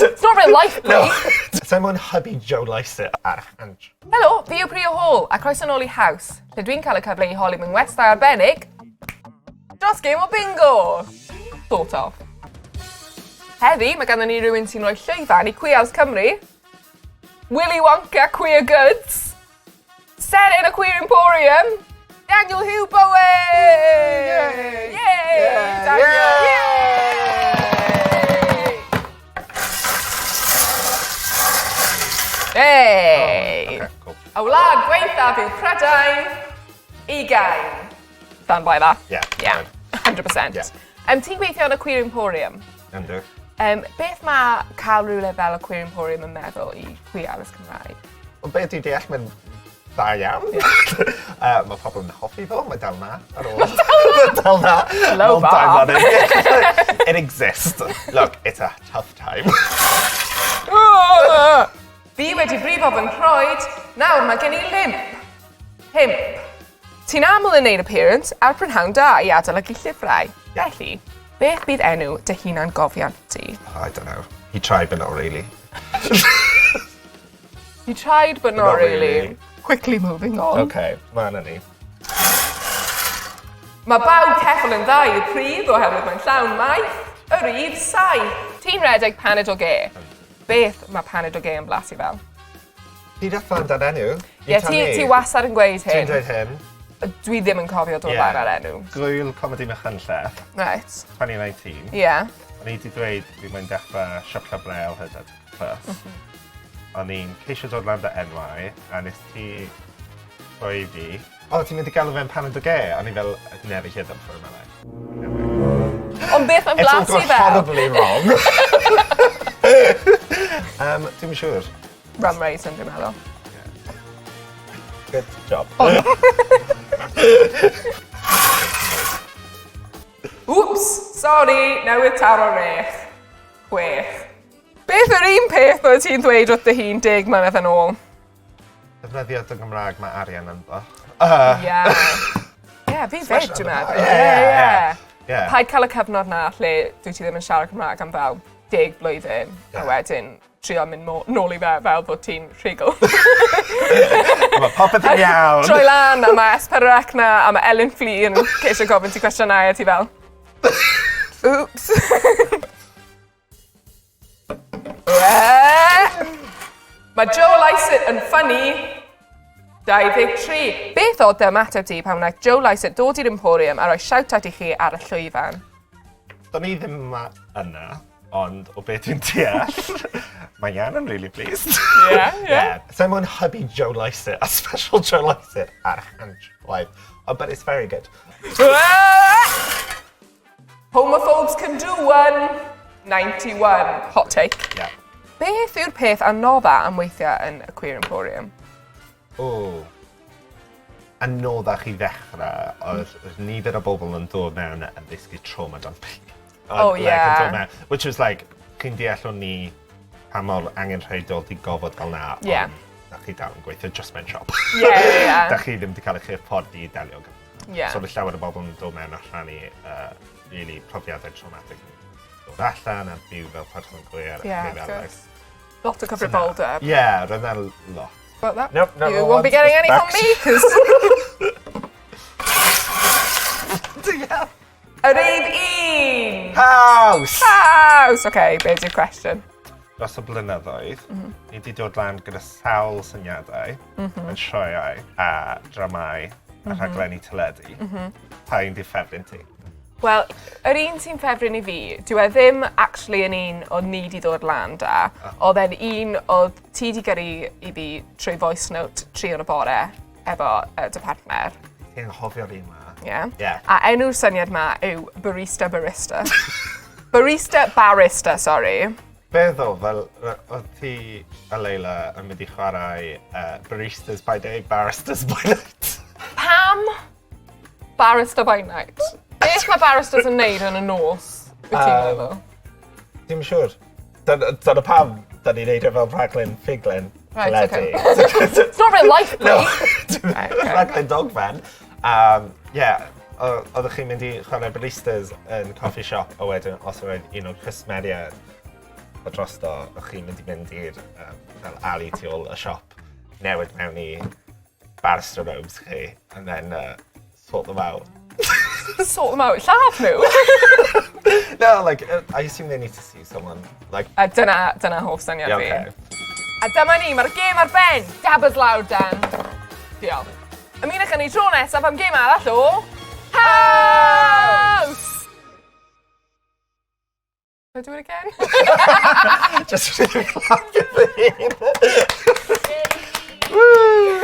It's not real life, Bri. Sa'n mwyn hybu Joe Lycett ar hanch. Helo, fi yw Priya Hall, a croeso nôl i HAUS, lle dwi'n cael y cyfle i holi mewn westau arbennig dros gêm o bingo. Sort of. Heddi, mae ganddyn ni rhywun sy'n rhoi llwyfan i Queers Cymru. Willy Wonka Queer Goods. Set in a Queer Emporium. Daniel Huw Bowen! Yay! Daniel! Hey! Okay, cool. Y wlad gweithaf yw Prydain, 20. Stand by that. Yeah. 100%. Yeah. Ti'n gweithio yn y Queer Emporium. Yndw. Beth mae cael rhywle fel y Queer Emporium yn meddwl i Queer addysg Cymraeg? Wel, beth dwi'n deall mae'n dda iawn. Mae pobl yn hoffi fo, mae dal na ar ôl. Dal na. Hello, Bob. It exists. Look, it's a tough time. Fi wedi brifo fy nhroed, nawr mae gen i himp. Ti'n aml yn neud appearance ar prynhawn da i adolygu llyfrau. Felly, beth bydd enw dy hunan gofiant ti? I don't know. He tried, but not really. You tried, but not really. Quickly moving on. Okay, mae yna ni. Mae bawb ceffyl yn dda i'r pryd oherwydd mae'n llawn maith, y rhydd saith. Ti'n redeg paned o ge. Beth mae paned o ge yn blasu fel? Ti dathon dan enw? Ie, ti wasad yn gweud hyn. Ti'n dweud hyn? Dwi ddim yn cofio dod lan ar enw. Gwyl comedi Mechynlleth, Right. 2019. Ie. O'n i wedi dweud fi mae'n dechrau siop Cabrel hydad plus. O'n i'n ceisio dod lan dy enwau, a nes ti rhoi fi. O, ti'n mynd i galw fe'n paned o ge? O'n i fel, I've never heard that before in my life. Ond beth yn blasu fel? It's all horribly wrong. Dwi'n siŵr. Rum raisin, dwi'n meddwl. Good job. Oops, sorry, newydd taro rech. 6. Beth yw'r un peth oedd ti'n dweud wrth dy hun 10 mlynedd yn ôl? Defnyddio dy Gymraeg mae arian yn ddo. Ie. Ie, fi fed, dwi'n meddwl. Ie. Paid cael y cyfnod na lle dwi ti ddim yn siarad Cymraeg am fel 10 blwyddyn, a wedyn trio mynd nôl i fel bod ti'n rhigl. Mae popeth yn iawn. Troi lan, a mae Esperach na, a mae Ellen Flea yn ceisio gofyn ti cwestiynau, a ti fel. Oops. Mae Joe Lycett yn ffynnu 23. Beth oedd dy ymateb ti pan wnaeth Joe Lycett dod i'r Emporium a rhoi shout-out i chi ar y llwyfan? Do'n i ddim yna, ond o beth dwi'n deall, mae Ian yn really pleased. Yeah. Sa'n mwyn hybu Joe Lycett, a special Joe Lycett ar hanch live. But it's very good. Homophobes can do one. 91. Hot take. Yeah. Beth yw'r peth anodda am weithio yn y Queer Emporium? O. Anoddach i ddechrau, oedd nifer o bobl yn dod mewn a ddysgu trauma dumping. Which was like, chi'n deall o'n ni pa mor angenrheidiol di gofod fel na, ond da chi dal yn gweithio just mewn siop. Da chi ddim wedi cael eich ffordd i delio gyda. So, llawer o bobl yn dod mewn a rhannu really profiadau traumatic. Dod allan a byw fel person queer. Lot o cyfrifoldeb. Yeah, roedd yna lot. About that? Nope, no. You won't be getting any from me, because... Yr un! HAUS! OK, beth yw'r cwestiwn? Dros y blynyddoedd, ni wedi dod lan gyda sawl syniadau, yn sioeau a dramau a rhaglenni teledu. Pa un di ffefryn ti? Wel, yr un sy'n ffefryn i fi, dyw e ddim actually yn un o ni di ddod lan da. Oedd e'n un o ti di gyrru i fi trwy voice note 3 o'r bore efo dy partner. Ti'n hofio'r un ma? Ie. A enw'r syniad ma yw barista. Barista, sorry. Beth o, fel, oedd ti a Leila yn mynd i chwarae baristas by day, barristers by night? Pam? Barista by night. Beth mae baristas yn neud yn y nos? Wyt ti'n meddwl? Dim siwr. Dyna pam, da ni'n neud e fel rhaglen ffuglen. Right, okay. It's not real life, Bri. Rhaglen dogfen. Oeddech chi'n mynd i chwarae baristas yn coffee shop, a wedyn os oedd un o'r cwsmeriad o drosto, o'ch chi'n mynd i fynd i'r fel alley tu ôl y siop, newid mewn i barrister robes chi, and then sort them out. Sort them out, llaff nhw. No, like, I assume they need to see someone, like... A dyna hoff syniad fi. Okay. A dyma ni, mae'r gêm ar ben. Dabas lawr, Dan. Diolch. Ymunwch yn ei tro nesaf am gêm arall o... HAUS! Can I do it again? Just really clap your thing. Woo!